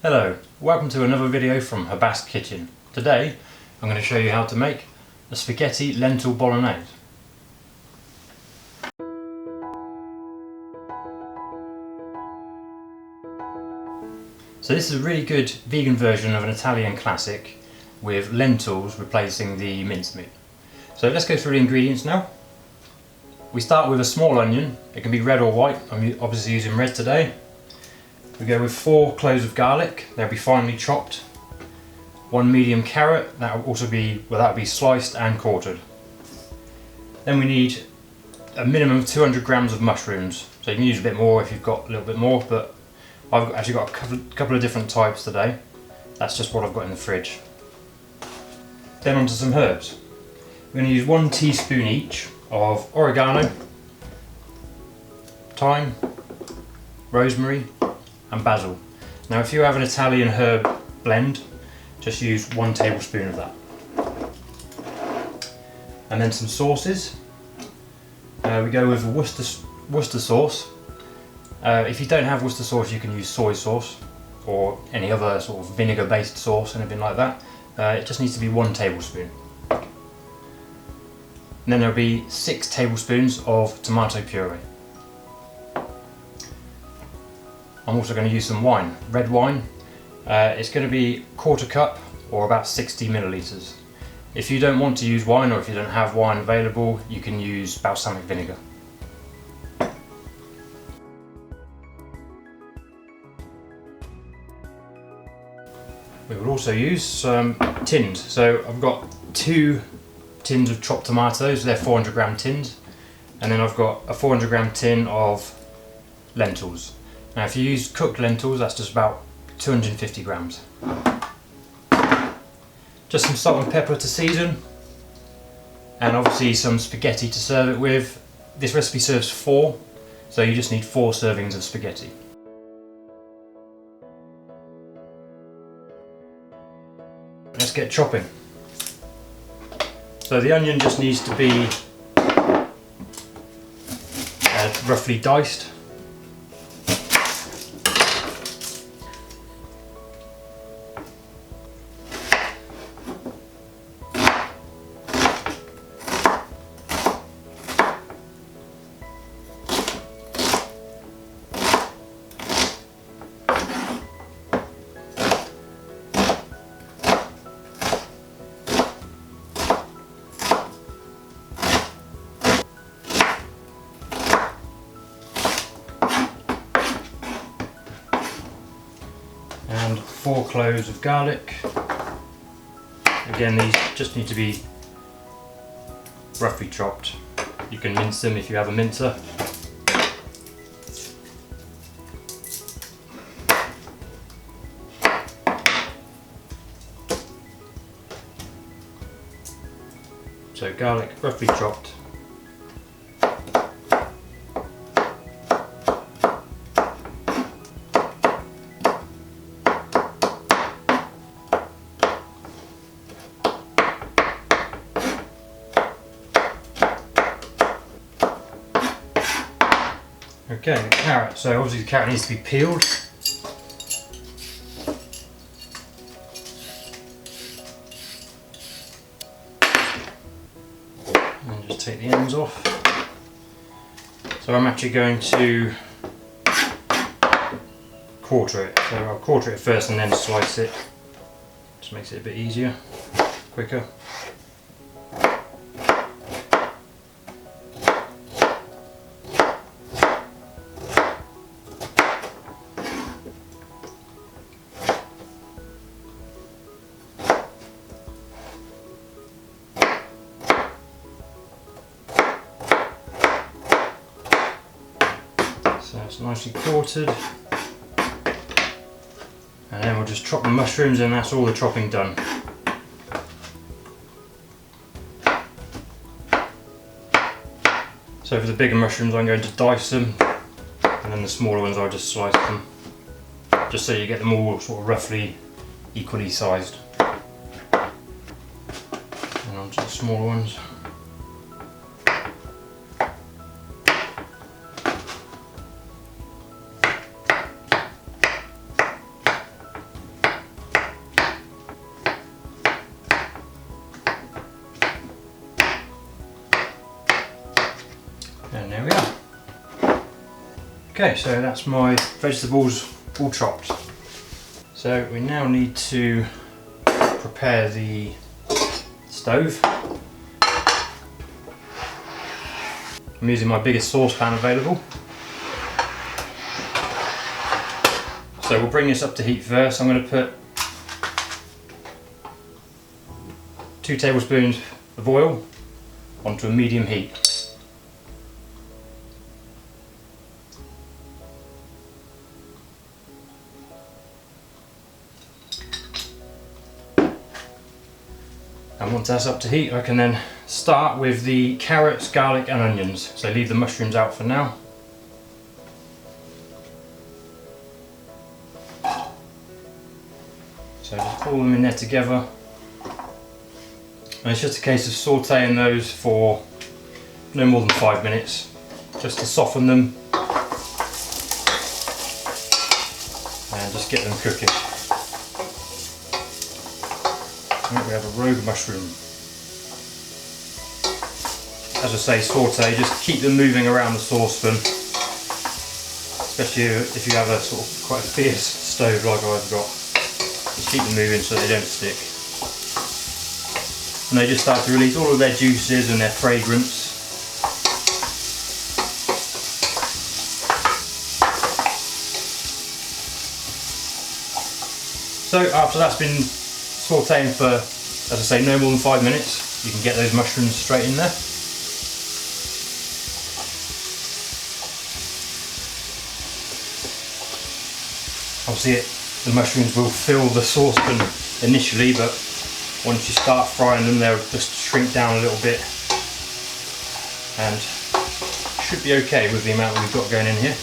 Hello, welcome to another video from Habas Kitchen. Today I'm going to show you how to make a spaghetti lentil bolognese. So this is a really good vegan version of an Italian classic with lentils replacing the mincemeat. So let's go through the ingredients now. We start with a small onion. It can be red or white. I'm obviously using red today. We go with 4 cloves of garlic. They'll be finely chopped. 1 medium carrot. That will also be sliced and quartered. Then we need a minimum of 200 grams of mushrooms. So you can use a bit more if you've got a little bit more, but I've actually got a couple of different types today. That's just what I've got in the fridge. Then onto some herbs. We're going to use 1 teaspoon each of oregano, thyme, rosemary and basil. Now if you have an Italian herb blend, just use 1 tablespoon of that. And then some sauces. We go with Worcester sauce. If you don't have Worcester sauce, you can use soy sauce or any other sort of vinegar based sauce, anything like that. It just needs to be 1 tablespoon. And then there'll be 6 tablespoons of tomato puree. I'm also going to use some wine, red wine. It's going to be 1/4 cup or about 60 millilitres. If you don't want to use wine, or if you don't have wine available, you can use balsamic vinegar. We will also use some tins. So I've got 2 tins of chopped tomatoes, they're 400 gram tins. And then I've got a 400 gram tin of lentils. Now if you use cooked lentils, that's just about 250 grams. Just some salt and pepper to season. And obviously some spaghetti to serve it with. This recipe serves 4, so you just need 4 servings of spaghetti. Let's get chopping. So the onion just needs to be roughly diced. And 4 cloves of garlic. Again, these just need to be roughly chopped. You can mince them if you have a mincer. So garlic roughly chopped. Okay, the carrot. So obviously the carrot needs to be peeled. And just take the ends off. So I'm actually going to quarter it. So I'll quarter it first and then slice it. Just makes it a bit easier, quicker. So it's nicely quartered, and then we'll just chop the mushrooms and that's all the chopping done. So for the bigger mushrooms I'm going to dice them, and then the smaller ones I'll just slice them, just so you get them all sort of roughly equally sized. And onto the smaller ones. Okay, so that's my vegetables all chopped. So we now need to prepare the stove. I'm using my biggest saucepan available. So we'll bring this up to heat first. I'm going to put 2 tablespoons of oil onto a medium heat. And once that's up to heat, I can then start with the carrots, garlic and onions. So leave the mushrooms out for now. So just pour them in there together. And it's just a case of sauteing those for no more than 5 minutes, just to soften them and just get them cooking. We have a rogue mushroom. As I say, saute, just keep them moving around the saucepan, especially if you have a sort of quite a fierce stove like I've got. Just keep them moving so they don't stick. And they just start to release all of their juices and their fragrance. So after that's been sauteing for, as I say, no more than 5 minutes, you can get those mushrooms straight in there. Obviously the mushrooms will fill the saucepan initially, but once you start frying them they'll just shrink down a little bit and should be okay with the amount we've got going in here.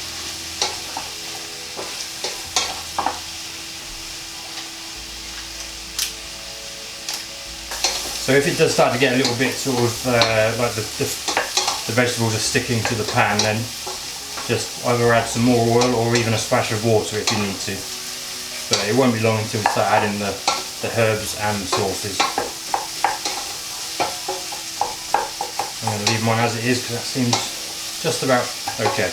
So if it does start to get a little bit sort of like the vegetables are sticking to the pan, then just either add some more oil or even a splash of water if you need to. But it won't be long until we start adding the herbs and sauces. I'm going to leave mine as it is because that seems just about okay.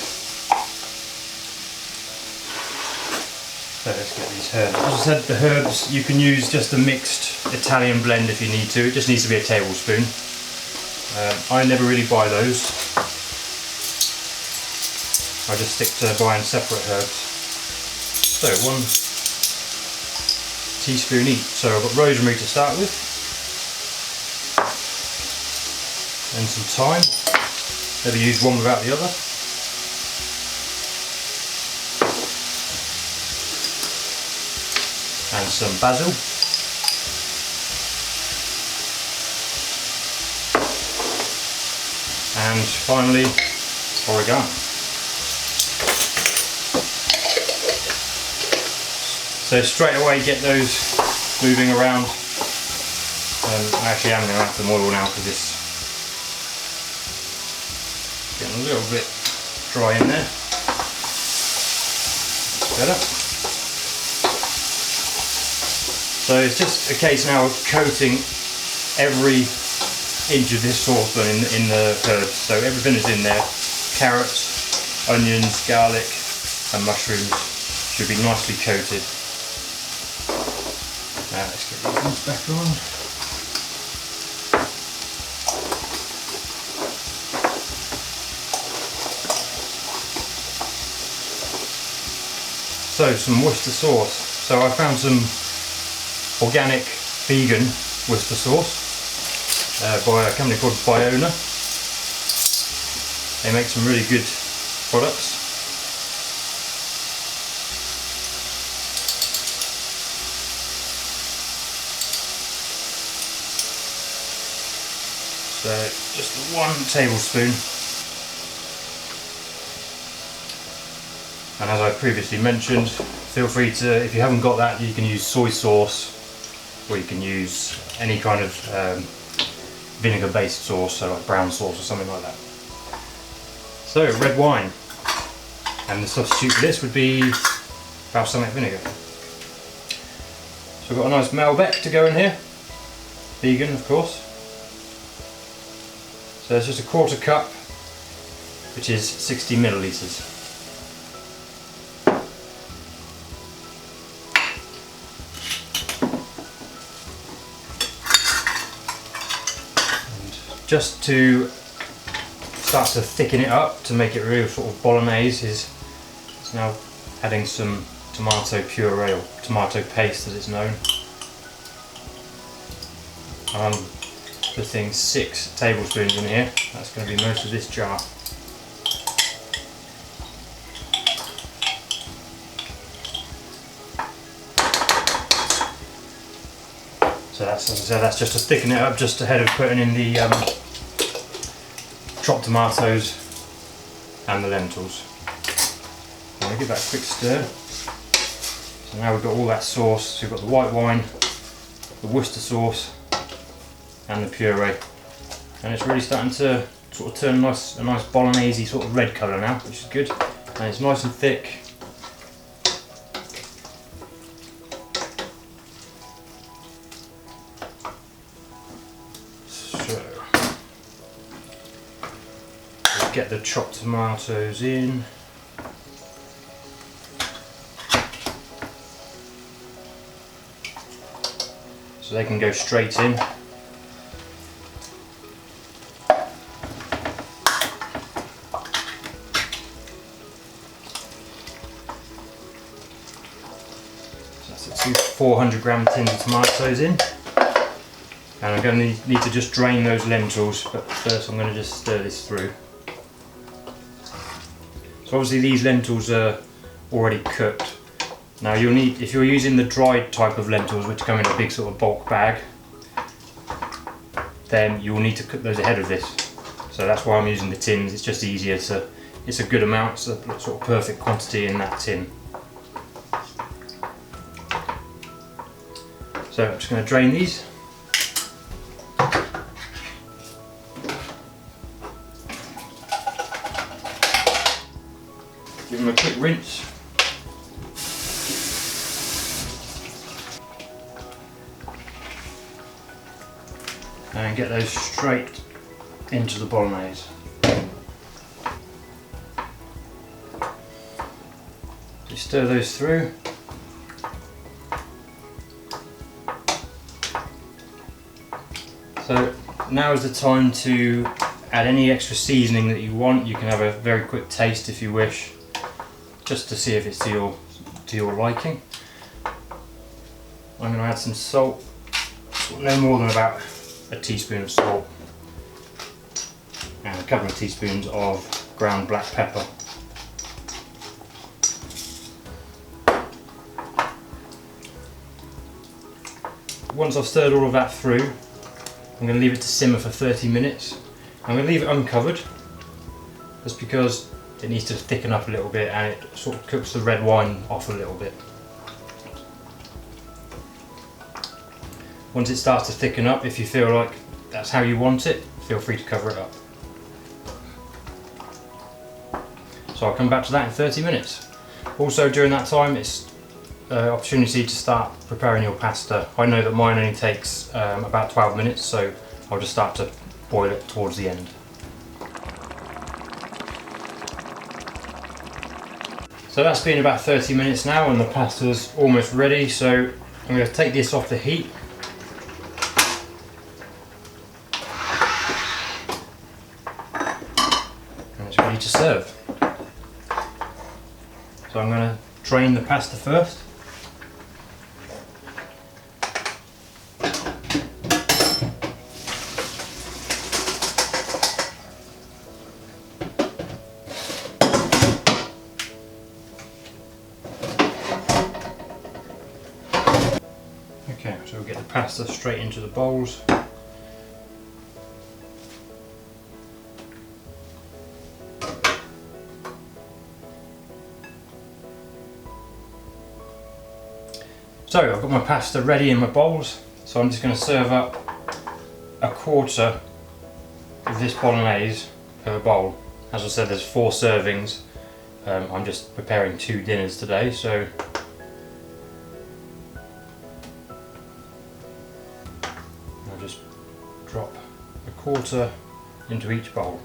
So let's get these herbs. As I said, the herbs you can use just a mixed Italian blend if you need to. It just needs to be a tablespoon. I never really buy those. I just stick to buying separate herbs. So 1 teaspoon each. So I've got rosemary to start with. And some thyme. Never use one without the other. And some basil. And finally, oregano. So straight away get those moving around. I actually am going to add some oil now because it's getting a little bit dry in there. That's better. So it's just a case now of coating every inch of this saucepan in the herbs. So everything is in there. Carrots, onions, garlic and mushrooms should be nicely coated. Now let's get these ones back on. So some Worcester sauce. So I found some organic vegan Worcester sauce by a company called Biona. They make some really good products. So just 1 tablespoon. And as I previously mentioned, feel free to, if you haven't got that, you can use soy sauce or you can use any kind of vinegar based sauce, so like brown sauce or something like that. So red wine, and the substitute for this would be balsamic vinegar. So we've got a nice Malbec to go in here, vegan of course. So it's just a 1/4 cup, which is 60 millilitres. just to start to thicken it up to make it real sort of bolognese, is now adding some tomato puree, or tomato paste as it's known. I'm putting 6 tablespoons in here. That's going to be most of this jar. So that's, as I said, that's just to thicken it up just ahead of putting in the chopped tomatoes and the lentils. I'm going to give that a quick stir. So now we've got all that sauce. So we've got the white wine, the Worcester sauce and the puree. And it's really starting to sort of turn a nice bolognese sort of red colour now, which is good. And it's nice and thick. Get the chopped tomatoes in. So they can go straight in. So that's the 2 400-gram tins of tomatoes in. And I'm going to need to just drain those lentils, but first I'm going to just stir this through. So obviously these lentils are already cooked. Now you'll need, if you're using the dried type of lentils, which come in a big sort of bulk bag, then you'll need to cook those ahead of this. So that's why I'm using the tins. It's just easier to, it's a good amount, it's a sort of perfect quantity in that tin. So I'm just going to drain these. Give them a quick rinse. And get those straight into the bolognese. Just stir those through. So now is the time to add any extra seasoning that you want. You can have a very quick taste if you wish, just to see if it's to your liking. I'm going to add some salt, no more than about a teaspoon of salt, and a couple of teaspoons of ground black pepper. Once I've stirred all of that through, I'm going to leave it to simmer for 30 minutes. I'm going to leave it uncovered, just because it needs to thicken up a little bit and it sort of cooks the red wine off a little bit. Once it starts to thicken up, if you feel like that's how you want it, feel free to cover it up. So I'll come back to that in 30 minutes. Also during that time, it's an opportunity to start preparing your pasta. I know that mine only takes about 12 minutes, so I'll just start to boil it towards the end. So that's been about 30 minutes now and the pasta's almost ready, so I'm going to take this off the heat. And it's ready to serve. So I'm going to drain the pasta first. Okay, so we'll get the pasta straight into the bowls. So I've got my pasta ready in my bowls, so I'm just going to serve up a quarter of this bolognese per bowl. As I said, there's 4 servings. I'm just preparing 2 dinners today, so I'll just drop a quarter into each bowl.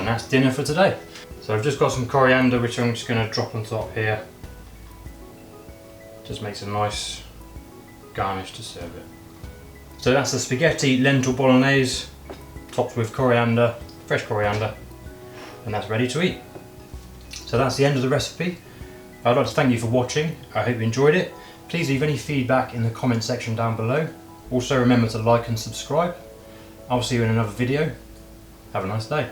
And that's dinner for today. So I've just got some coriander which I'm just going to drop on top here. Just makes a nice garnish to serve it. So that's the spaghetti lentil bolognese, topped with coriander, fresh coriander, and that's ready to eat. So that's the end of the recipe. I'd like to thank you for watching. I hope you enjoyed it. Please leave any feedback in the comment section down below. Also remember to like and subscribe. I'll see you in another video. Have a nice day.